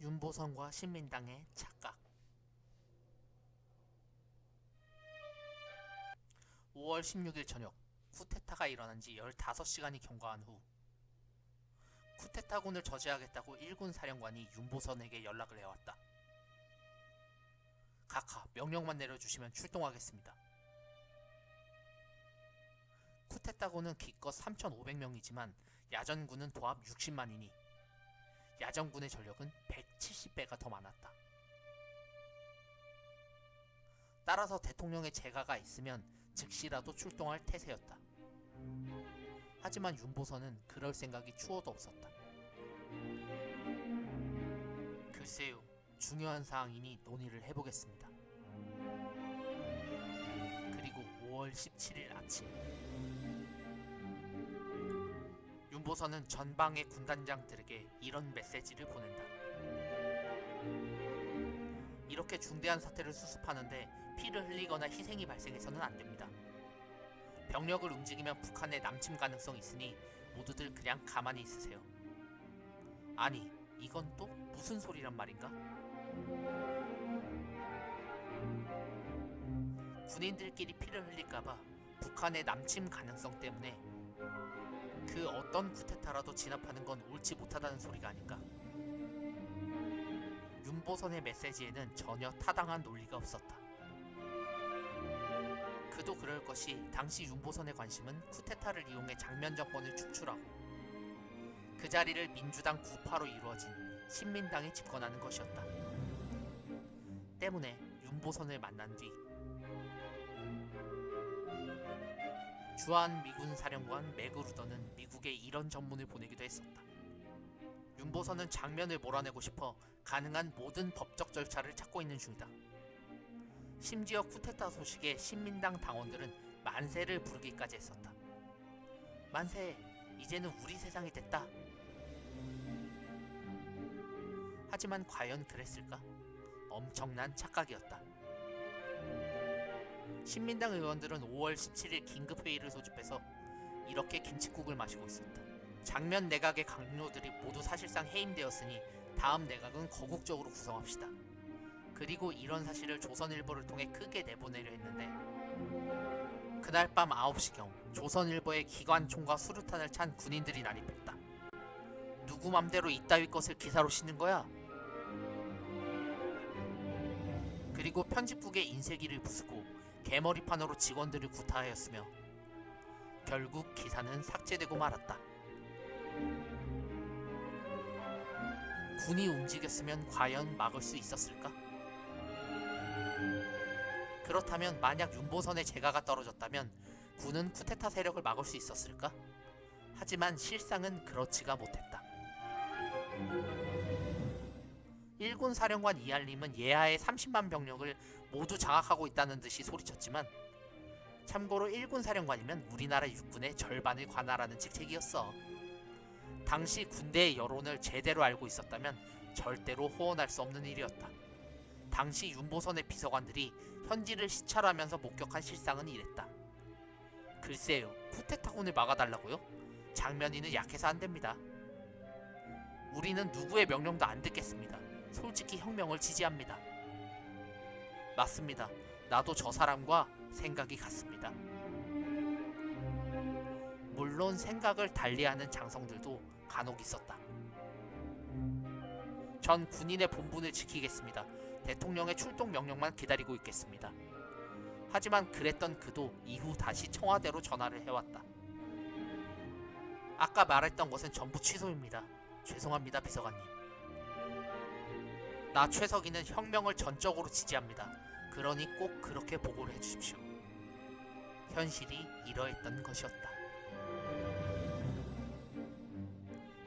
윤보선과 신민당의 착각. 5월 16일 저녁, 쿠데타가 일어난 지 15시간이 경과한 후 쿠데타군을 저지하겠다고 일군 사령관이 윤보선에게 연락을 해왔다. 각하, 명령만 내려주시면 출동하겠습니다. 쿠데타군은 기껏 3,500명이지만 야전군은 도합 60만이니 야전군의 전력은 170배가 더 많았다. 따라서 대통령의 재가가 있으면 즉시라도 출동할 태세였다. 하지만 윤보선은 그럴 생각이 추호도 없었다. 글쎄요, 중요한 사항이니 논의를 해보겠습니다. 그리고 5월 17일 아침, 윤보선은 전방의 군단장들에게 이런 메시지를 보낸다. 이렇게 중대한 사태를 수습하는데 피를 흘리거나 희생이 발생해서는 안됩니다. 병력을 움직이면 북한의 남침 가능성이 있으니 모두들 그냥 가만히 있으세요. 아니, 이건 또 무슨 소리란 말인가? 군인들끼리 피를 흘릴까봐 북한의 남침 가능성 때문에 그 어떤 쿠데타라도 진압하는 건 옳지 못하다는 소리가 아닌가? 윤보선의 메시지에는 전혀 타당한 논리가 없었다. 그도 그럴 것이 당시 윤보선의 관심은 쿠데타를 이용해 장면 정권을 축출하고 그 자리를 민주당 구파로 이루어진 신민당이 집권하는 것이었다. 때문에 윤보선을 만난 뒤 주한 미군 사령관 맥그루더는 미국에 이런 전문을 보내기도 했었다. 윤보선은 장면을 몰아내고 싶어 가능한 모든 법적 절차를 찾고 있는 중이다. 심지어 쿠데타 소식에 신민당 당원들은 만세를 부르기까지 했었다. 만세, 이제는 우리 세상이 됐다. 하지만 과연 그랬을까? 엄청난 착각이었다. 신민당 의원들은 5월 17일 긴급회의를 소집해서 이렇게 김칫국을 마시고 있었다. 장면 내각의 강요들이 모두 사실상 해임되었으니 다음 내각은 거국적으로 구성합시다. 그리고 이런 사실을 조선일보를 통해 크게 내보내려 했는데 그날 밤 9시경 조선일보의 기관총과 수류탄을 찬 군인들이 난입했다. 누구 맘대로 이따위 것을 기사로 싣는 거야? 그리고 편집국의 인쇄기를 부수고 개머리판으로 직원들을 구타하였으며 결국 기사는 삭제되고 말았다. 군이 움직였으면 과연 막을 수 있었을까? 그렇다면 만약 윤보선의 재가가 떨어졌다면 군은 쿠데타 세력을 막을 수 있었을까? 하지만 실상은 그렇지가 못했다. 일군 사령관 이알림은 예하의 30만 병력을 모두 장악하고 있다는 듯이 소리쳤지만 참고로 일군 사령관이면 우리나라 육군의 절반을 관할하는 직책이었어. 당시 군대의 여론을 제대로 알고 있었다면 절대로 호언할 수 없는 일이었다. 당시 윤보선의 비서관들이 현지를 시찰하면서 목격한 실상은 이랬다. 글쎄요, 쿠데타군을 막아달라고요? 장면이는 약해서 안됩니다. 우리는 누구의 명령도 안 듣겠습니다. 솔직히 혁명을 지지합니다. 맞습니다. 나도 저 사람과 생각이 같습니다. 물론 생각을 달리하는 장성들도 간혹 있었다. 전 군인의 본분을 지키겠습니다. 대통령의 출동 명령만 기다리고 있겠습니다. 하지만 그랬던 그도 이후 다시 청와대로 전화를 해왔다. 아까 말했던 것은 전부 취소입니다. 죄송합니다, 비서관님. 나 최석이는 혁명을 전적으로 지지합니다. 그러니 꼭 그렇게 보고를 해주십시오. 현실이 이러했던 것이었다.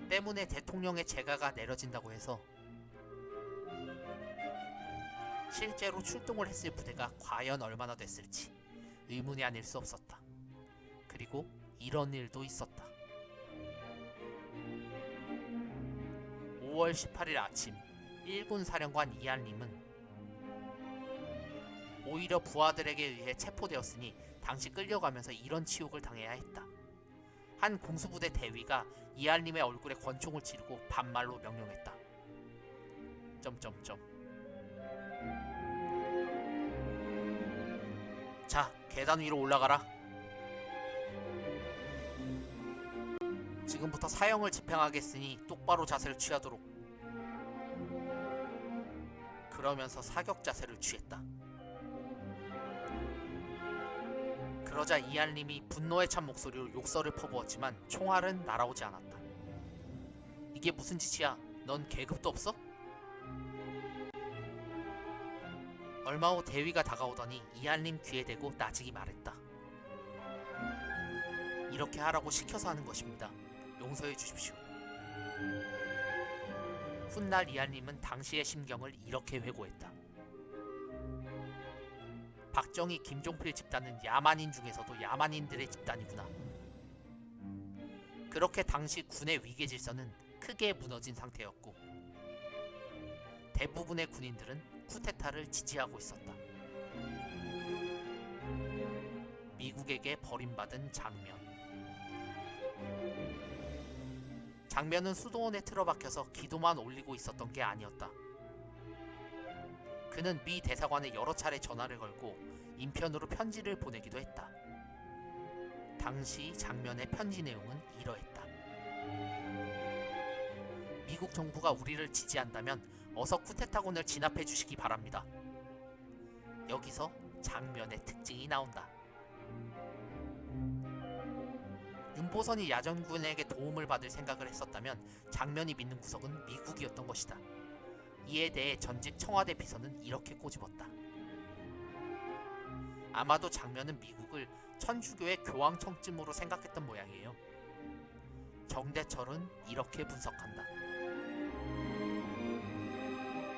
때문에 대통령의 재가가 내려진다고 해서 실제로 출동을 했을 부대가 과연 얼마나 됐을지 의문이 아닐 수 없었다. 그리고 이런 일도 있었다. 5월 18일 아침, 일군 사령관 이알림은 오히려 부하들에게 의해 체포되었으니 당시 끌려가면서 이런 치욕을 당해야 했다. 한 공수부대 대위가 이알림의 얼굴에 권총을 지르고 반말로 명령했다. 점점점. 자, 계단 위로 올라가라. 지금부터 사형을 집행하겠으니 똑바로 자세를 취하도록. 그러면서 사격 자세를 취했다. 그러자 이알림이 분노에 찬 목소리로 욕설을 퍼부었지만 총알은 날아오지 않았다. 이게 무슨 짓이야? 넌 계급도 없어? 얼마 후 대위가 다가오더니 이알림 귀에 대고 나직이 말했다. 이렇게 하라고 시켜서 하는 것입니다. 용서해 주십시오. 훗날 이알림은 당시의 심경을 이렇게 회고했다. 박정희, 김종필 집단은 야만인 중에서도 야만인들의 집단이구나. 그렇게 당시 군의 위계 질서는 크게 무너진 상태였고 대부분의 군인들은 쿠데타를 지지하고 있었다. 미국에게 버림받은 장면. 장면은 수도원에 틀어박혀서 기도만 올리고 있었던 게 아니었다. 그는 미 대사관에 여러 차례 전화를 걸고 인편으로 편지를 보내기도 했다. 당시 장면의 편지 내용은 이러했다. 미국 정부가 우리를 지지한다면 어서 쿠데타군을 진압해 주시기 바랍니다. 여기서 장면의 특징이 나온다. 윤보선이 야전군에게 도움을 받을 생각을 했었다면 장면이 믿는 구석은 미국이었던 것이다. 이에 대해 전직 청와대 비서는 이렇게 꼬집었다. 아마도 장면은 미국을 천주교의 교황청쯤으로 생각했던 모양이에요. 정대철은 이렇게 분석한다.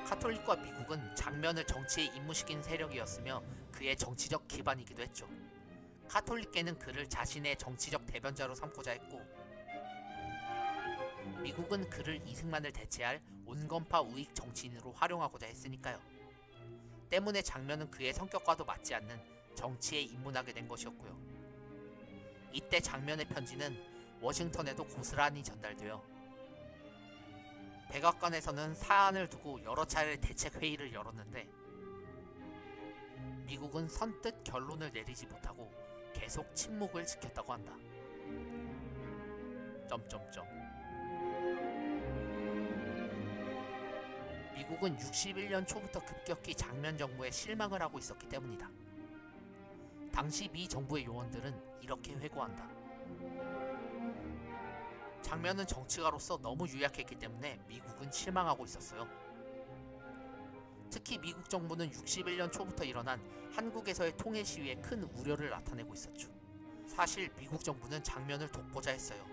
카톨릭과 미국은 장면을 정치에 입문시킨 세력이었으며 그의 정치적 기반이기도 했죠. 카톨릭계는 그를 자신의 정치적 대변자로 삼고자 했고 미국은 그를 이승만을 대체할 온건파 우익 정치인으로 활용하고자 했으니까요. 때문에 장면은 그의 성격과도 맞지 않는 정치에 입문하게 된 것이었고요. 이때 장면의 편지는 워싱턴에도 고스란히 전달되어 백악관에서는 사안을 두고 여러 차례 대책회의를 열었는데 미국은 선뜻 결론을 내리지 못하고 계속 침묵을 지켰다고 한다. 점점점. 미국은 61년 초부터 급격히 장면 정부에 실망을 하고 있었기 때문이다. 당시 미 정부의 요원들은 이렇게 회고한다. 장면은 정치가로서 너무 유약했기 때문에 미국은 실망하고 있었어요. 특히 미국 정부는 61년 초부터 일어난 한국에서의 통일 시위에 큰 우려를 나타내고 있었죠. 사실 미국 정부는 장면을 돕고자 했어요.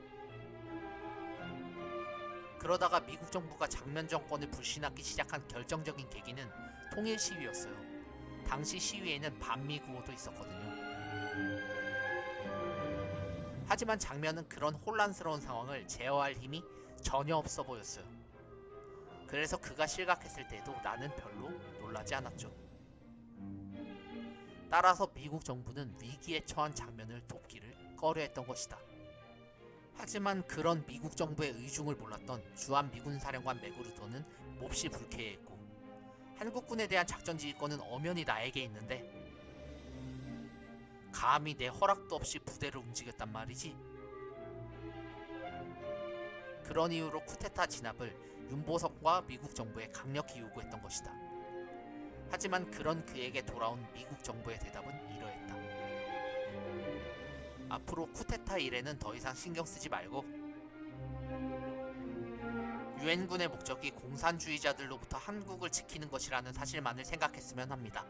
그러다가 미국 정부가 장면 정권을 불신하기 시작한 결정적인 계기는 통일 시위였어요. 당시 시위에는 반미 구호도 있었거든요. 하지만 장면은 그런 혼란스러운 상황을 제어할 힘이 전혀 없어 보였어요. 그래서 그가 실각했을 때에도 나는 별로 놀라지 않았죠. 따라서 미국 정부는 위기에 처한 장면을 돕기를 꺼려했던 것이다. 하지만 그런 미국 정부의 의중을 몰랐던 주한미군 사령관 맥그루더는 몹시 불쾌해했고 한국군에 대한 작전 지휘권은 엄연히 나에게 있는데 감히 내 허락도 없이 부대를 움직였단 말이지. 그런 이유로 쿠데타 진압을 윤보석과 미국 정부에 강력히 요구했던 것이다. 하지만 그런 그에게 돌아온 미국 정부의 대답은 이러했다. 앞으로 쿠데타 일에는 더 이상 신경 쓰지 말고 유엔군의 목적이 공산주의자들로부터 한국을 지키는 것이라는 사실만을 생각했으면 합니다.